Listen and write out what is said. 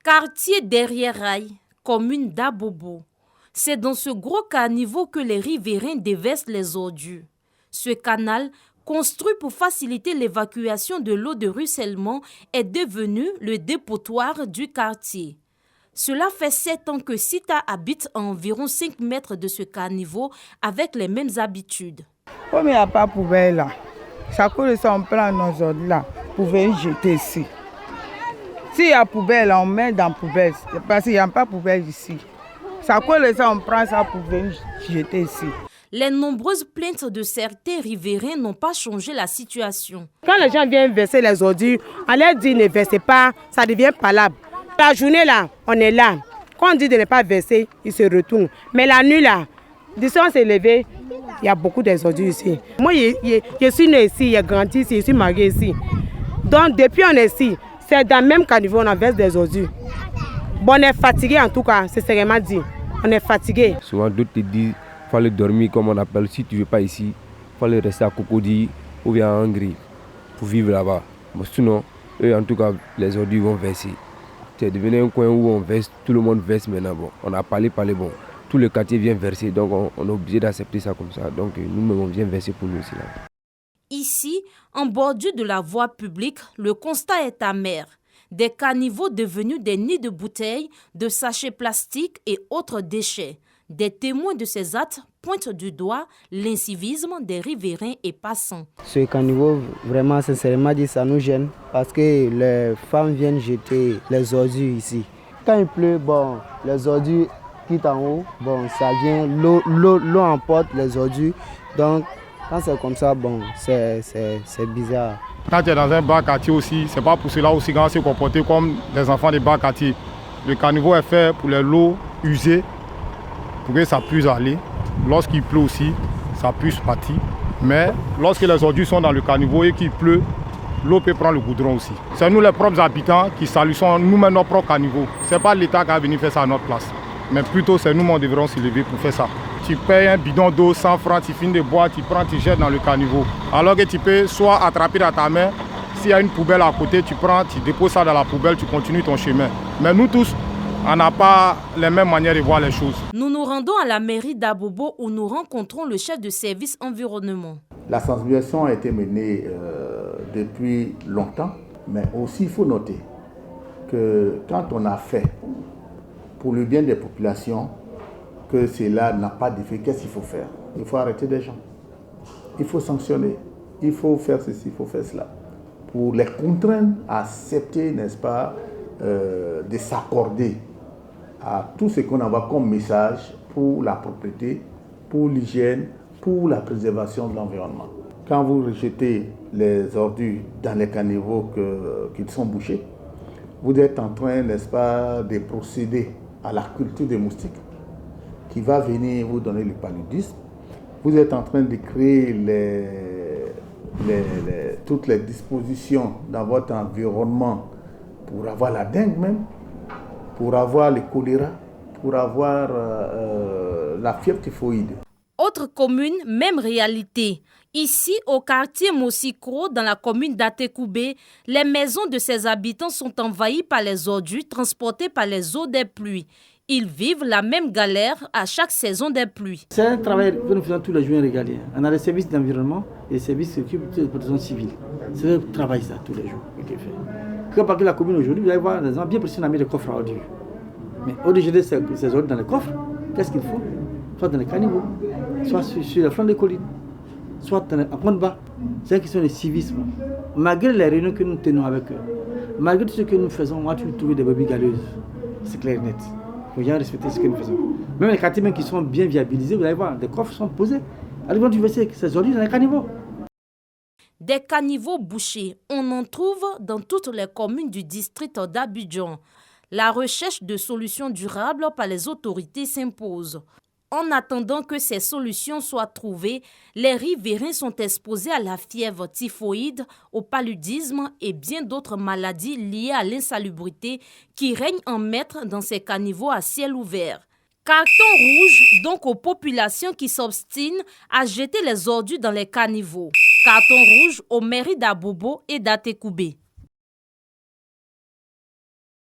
Quartier derrière Rail, commune d'Abobo. C'est dans ce gros caniveau que les riverains déversent les ordures. Ce canal, construit pour faciliter l'évacuation de l'eau de ruissellement, est devenu le dépotoir du quartier. Cela fait 7 ans que Sita habite à environ 5 mètres de ce caniveau avec les mêmes habitudes. Comme il n'y a pas de poubelle là, chaque fois que on prend nos ordures là, pour venir jeter ici. S'il y a poubelle, on met dans la poubelle, parce qu'il n'y a pas de poubelle ici. Ça coule ça, on prend ça pour venir jeter ici. Les nombreuses plaintes de certains riverains n'ont pas changé la situation. Quand les gens viennent verser les ordures, on leur dit ne versez pas, ça devient palable. La journée là, on est là. Quand on dit de ne pas verser, ils se retournent. Mais la nuit là, d'ici on s'est levé, il y a beaucoup d'ordures ici. Moi, je suis né ici, j'ai grandi ici, je suis marié ici. Donc depuis on est ici, c'est dans le même caniveau, on verse des ordures. Bon, on est fatigué en tout cas, c'est vraiment dit. On est fatigué. Souvent d'autres te disent qu'il fallait dormir comme on appelle. Si tu ne veux pas ici, il fallait rester à Cocody ou bien à Hongrie pour vivre là-bas. Mais sinon, eux en tout cas, les ordures vont verser. C'est devenu un coin où on verse, tout le monde verse maintenant. Bon, on a parlé, bon. Tout le quartier vient verser, donc on est obligé d'accepter ça comme ça. Donc nous-mêmes, on vient verser pour nous aussi là. Ici, en bordure de la voie publique, le constat est amer. Des caniveaux devenus des nids de bouteilles, de sachets plastiques et autres déchets. Des témoins de ces actes pointent du doigt l'incivisme des riverains et passants. Ce caniveau, vraiment, sincèrement dit, ça nous gêne parce que les femmes viennent jeter les ordures ici. Quand il pleut, bon, les ordures quittent en haut, bon, ça vient, l'eau emporte les ordures. Donc, quand c'est comme ça, bon, c'est bizarre. Quand tu es dans un bar quartier aussi, c'est pas pour cela aussi qu'on se comporter comme des enfants des bars quartier. Le caniveau est fait pour les lots usées, pour que ça puisse aller. Lorsqu'il pleut aussi, ça puisse partir. Mais lorsque les ordures sont dans le caniveau et qu'il pleut, l'eau peut prendre le goudron aussi. C'est nous les propres habitants qui salissons nous-mêmes notre propre caniveau. Ce n'est pas l'État qui a venu faire ça à notre place. Mais plutôt c'est nous qui devrons se lever pour faire ça. Tu payes un bidon d'eau 100 francs, tu finis de boire, tu prends, tu jettes dans le caniveau. Alors que tu peux soit attraper dans ta main, s'il y a une poubelle à côté, tu prends, tu déposes ça dans la poubelle, tu continues ton chemin. Mais nous tous, on n'a pas les mêmes manières de voir les choses. Nous nous rendons à la mairie d'Abobo où nous rencontrons le chef de service environnement. La sensibilisation a été menée depuis longtemps, mais aussi il faut noter que quand on a fait pour le bien des populations, que cela n'a pas d'effet, qu'est-ce qu'il faut faire? Il faut arrêter des gens, il faut sanctionner, il faut faire ceci, il faut faire cela. Pour les contraindre à accepter, n'est-ce pas, de s'accorder à tout ce qu'on envoie comme message pour la propreté, pour l'hygiène, pour la préservation de l'environnement. Quand vous rejetez les ordures dans les caniveaux qui sont bouchés, vous êtes en train, n'est-ce pas, de procéder à la culture des moustiques qui va venir vous donner le paludisme. Vous êtes en train de créer toutes les dispositions dans votre environnement pour avoir la dengue même, pour avoir le choléra, pour avoir la fièvre typhoïde. Autre commune, même réalité. Ici, au quartier Mosikro, dans la commune d'Atekoubé, les maisons de ses habitants sont envahies par les ordures transportées par les eaux des pluies. Ils vivent la même galère à chaque saison des pluies. C'est un travail que nous faisons tous les jours réguliers. On a les services d'environnement et les services qui s'occupent de la protection civile. C'est un travail ça tous les jours qui est fait. Quand la commune aujourd'hui, vous allez voir des gens bien précis, on a mis des coffres à ordures. Mais au lieu de jeter ces ordures dans les coffres, qu'est-ce qu'il faut? Soit dans les caniveaux, soit sur le flanc des collines, soit à point de bas. C'est une question de civisme. Malgré les réunions que nous tenons avec eux, malgré tout ce que nous faisons, on va toujours trouver des brebis galeuses. C'est clair et net. Il faut bien respecter ce que nous faisons. Même les quartiers qui sont bien viabilisés, vous allez voir, des coffres sont posés. Alors quand tu verses ces ordures dans les caniveaux. Des caniveaux bouchés, on en trouve dans toutes les communes du district d'Abidjan. La recherche de solutions durables par les autorités s'impose. En attendant que ces solutions soient trouvées, les riverains sont exposés à la fièvre typhoïde, au paludisme et bien d'autres maladies liées à l'insalubrité qui règnent en maître dans ces caniveaux à ciel ouvert. Carton rouge donc aux populations qui s'obstinent à jeter les ordures dans les caniveaux. Carton rouge aux mairies d'Abobo et d'Atekoubé.